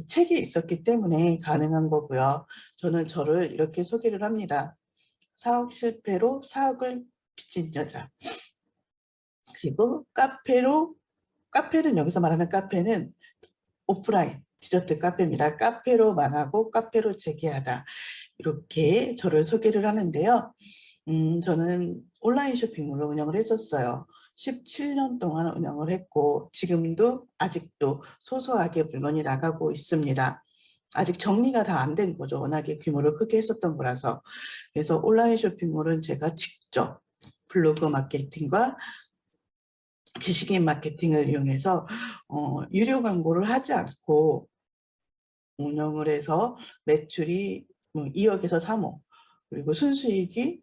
책이 있었기 때문에 가능한 거고요. 저는 저를 이렇게 소개를 합니다. 사업 실패로 사억을 빚진 여자. 그리고 카페는 여기서 말하는 카페는 오프라인 디저트 카페입니다. 카페로 망하고 카페로 재기하다. 이렇게 저를 소개를 하는데요. 저는 온라인 쇼핑몰을 운영을 했었어요. 17년 동안 운영을 했고 지금도 아직도 소소하게 물건이 나가고 있습니다. 아직 정리가 다 안 된 거죠. 워낙에 규모를 크게 했었던 거라서. 그래서 온라인 쇼핑몰은 제가 직접 블로그 마케팅과 지식인 마케팅을 이용해서 유료 광고를 하지 않고 운영을 해서 매출이 뭐 2억에서 3억, 그리고 순수익이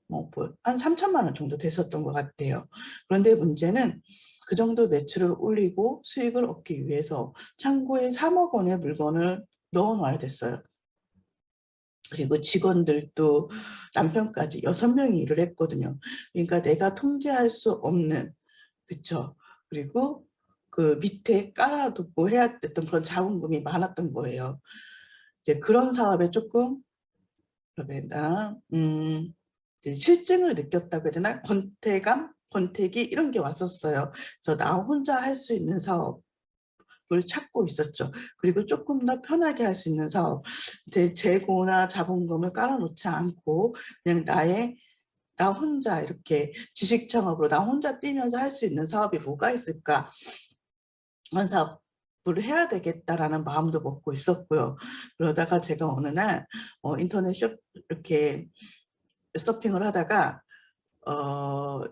한 3천만 원 정도 됐었던 것 같아요. 그런데 문제는 그 정도 매출을 올리고 수익을 얻기 위해서 창고에 3억 원의 물건을 넣어 놔야 됐어요. 그리고 직원들도 남편까지 6명이 일을 했거든요. 그러니까 내가 통제할 수 없는, 그쵸. 그리고 그 밑에 깔아두고 해야 됐던 그런 자본금이 많았던 거예요. 이제 그런 사업에 조금, 그러나, 실증을 느꼈다고 해야 되나? 권태기 이런 게 왔었어요. 그래서 나 혼자 할 수 있는 사업을 찾고 있었죠. 그리고 조금 더 편하게 할 수 있는 사업. 재고나 자본금을 깔아놓지 않고 그냥 나 혼자 이렇게 지식 창업으로 나 혼자 뛰면서 할 수 있는 사업이 뭐가 있을까? 그런 사업을 해야 되겠다라는 마음도 먹고 있었고요. 그러다가 제가 어느 날 인터넷 이렇게 서핑을 하다가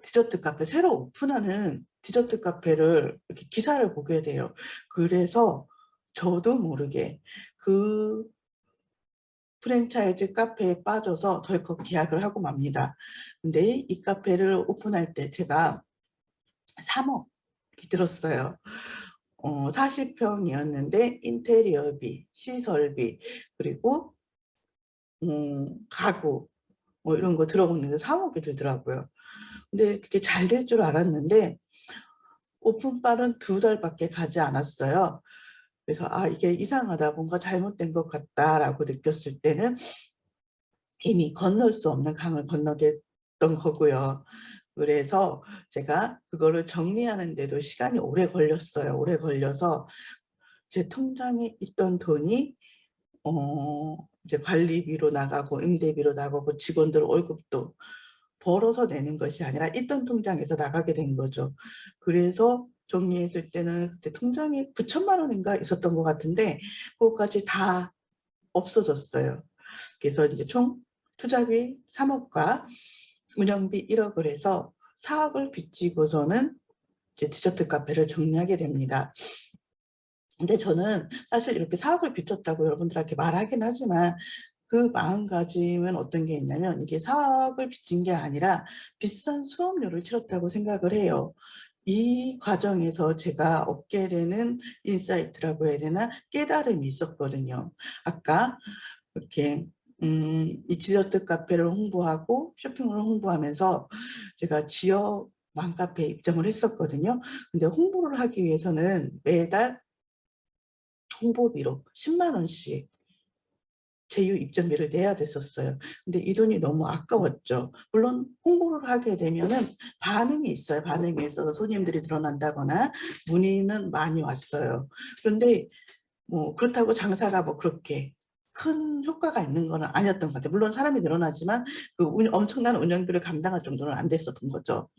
디저트 카페, 새로 오픈하는 디저트 카페를 이렇게 기사를 보게 돼요. 그래서 저도 모르게 그 프랜차이즈 카페에 빠져서 덜컥 계약을 하고 맙니다. 근데 이 카페를 오픈할 때 제가 3억이 들었어요. 40평이었는데 인테리어비, 시설비, 그리고 가구 뭐 이런 거 들어보는데 3억이 들더라고요. 근데 그게 잘 될 줄 알았는데 오픈빨은 2달밖에 가지 않았어요. 그래서 이게 이상하다, 뭔가 잘못된 것 같다라고 느꼈을 때는 이미 건널 수 없는 강을 건너겠던 거고요. 그래서 제가 그거를 정리하는데도 시간이 오래 걸렸어요. 오래 걸려서 제 통장에 있던 돈이 이제 관리비로 나가고 임대비로 나가고 직원들 월급도 벌어서 내는 것이 아니라 있던 통장에서 나가게 된 거죠. 그래서 정리했을 때는 그때 통장에 9천만 원인가 있었던 것 같은데 그것까지 다 없어졌어요. 그래서 이제 총 투자비 3억과 운영비 1억을 해서 4억을 빚지고서는 이제 디저트 카페를 정리하게 됩니다. 근데 저는 사실 이렇게 4억을 빚졌다고 여러분들한테 말하긴 하지만 그 마음가짐은 어떤 게 있냐면 이게 4억을 빚진 게 아니라 비싼 수업료를 치렀다고 생각을 해요. 이 과정에서 제가 얻게 되는 인사이트라고 해야 되나 깨달음이 있었거든요. 아까 이렇게 이 디저트 카페를 홍보하고 쇼핑몰을 홍보하면서 제가 지역 맘카페에 입점을 했었거든요. 근데 홍보를 하기 위해서는 매달 홍보비로 10만 원씩 제휴 입점비를 내야 됐었어요. 근데 이 돈이 너무 아까웠죠. 물론 홍보를 하게 되면은 반응이 있어요. 반응이 있어서 손님들이 늘어난다거나 문의는 많이 왔어요. 그런데 뭐 그렇다고 장사가 뭐 그렇게 큰 효과가 있는 건 아니었던 것 같아요. 물론 사람이 늘어나지만 그 엄청난 운영비를 감당할 정도는 안 됐었던 거죠.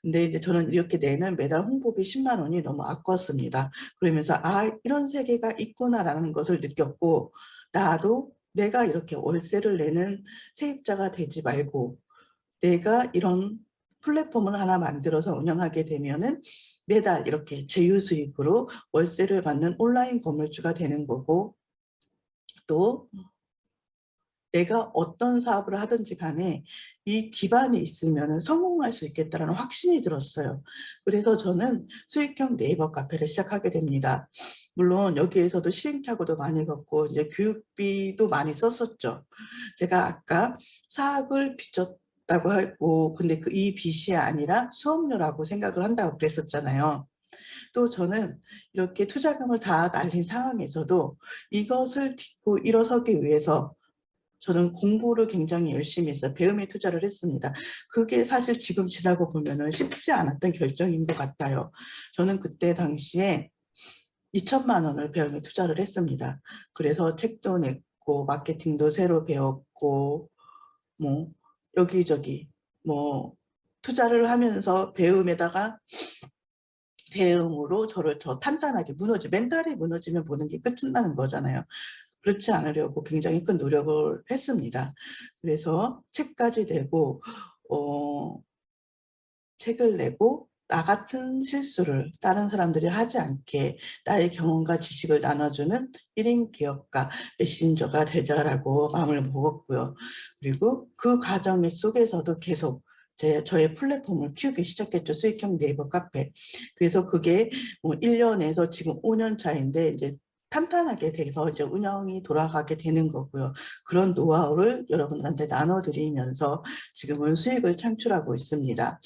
근데 이제 저는 이렇게 내는 매달 홍보비 10만 원이 너무 아꼈습니다. 그러면서 이런 세계가 있구나라는 것을 느꼈고 나도 내가 이렇게 월세를 내는 세입자가 되지 말고 내가 이런 플랫폼을 하나 만들어서 운영하게 되면은 매달 이렇게 제휴 수익으로 월세를 받는 온라인 건물주가 되는 거고 또 내가 어떤 사업을 하든지 간에 이 기반이 있으면 성공할 수 있겠다는 확신이 들었어요. 그래서 저는 수익형 네이버 카페를 시작하게 됩니다. 물론 여기에서도 시행착오도 많이 겪고 이제 교육비도 많이 썼었죠. 제가 아까 사학을 빚졌다고 하고 근데 이 빚이 아니라 수업료라고 생각을 한다고 그랬었잖아요. 또 저는 이렇게 투자금을 다 날린 상황에서도 이것을 딛고 일어서기 위해서 저는 공부를 굉장히 열심히 했어요. 배움에 투자를 했습니다. 그게 사실 지금 지나고 보면은 쉽지 않았던 결정인 것 같아요. 저는 그때 당시에 2천만 원을 배움에 투자를 했습니다. 그래서 책도 냈고 마케팅도 새로 배웠고 뭐 여기저기 뭐 투자를 하면서 배움에다가 대응으로 저를 더 탄탄하게 멘탈이 무너지면 모든 게 끝난다는 거잖아요. 그렇지 않으려고 굉장히 큰 노력을 했습니다. 그래서 책까지 내고 책을 내고 나 같은 실수를 다른 사람들이 하지 않게 나의 경험과 지식을 나눠주는 1인 기업가 메신저가 되자라고 마음을 먹었고요. 그리고 그 과정 속에서도 계속 저의 플랫폼을 키우기 시작했죠. 수익형 네이버 카페. 그래서 그게 뭐 1년에서 지금 5년 차인데 이제 탄탄하게 돼서 이제 운영이 돌아가게 되는 거고요. 그런 노하우를 여러분들한테 나눠드리면서 지금은 수익을 창출하고 있습니다.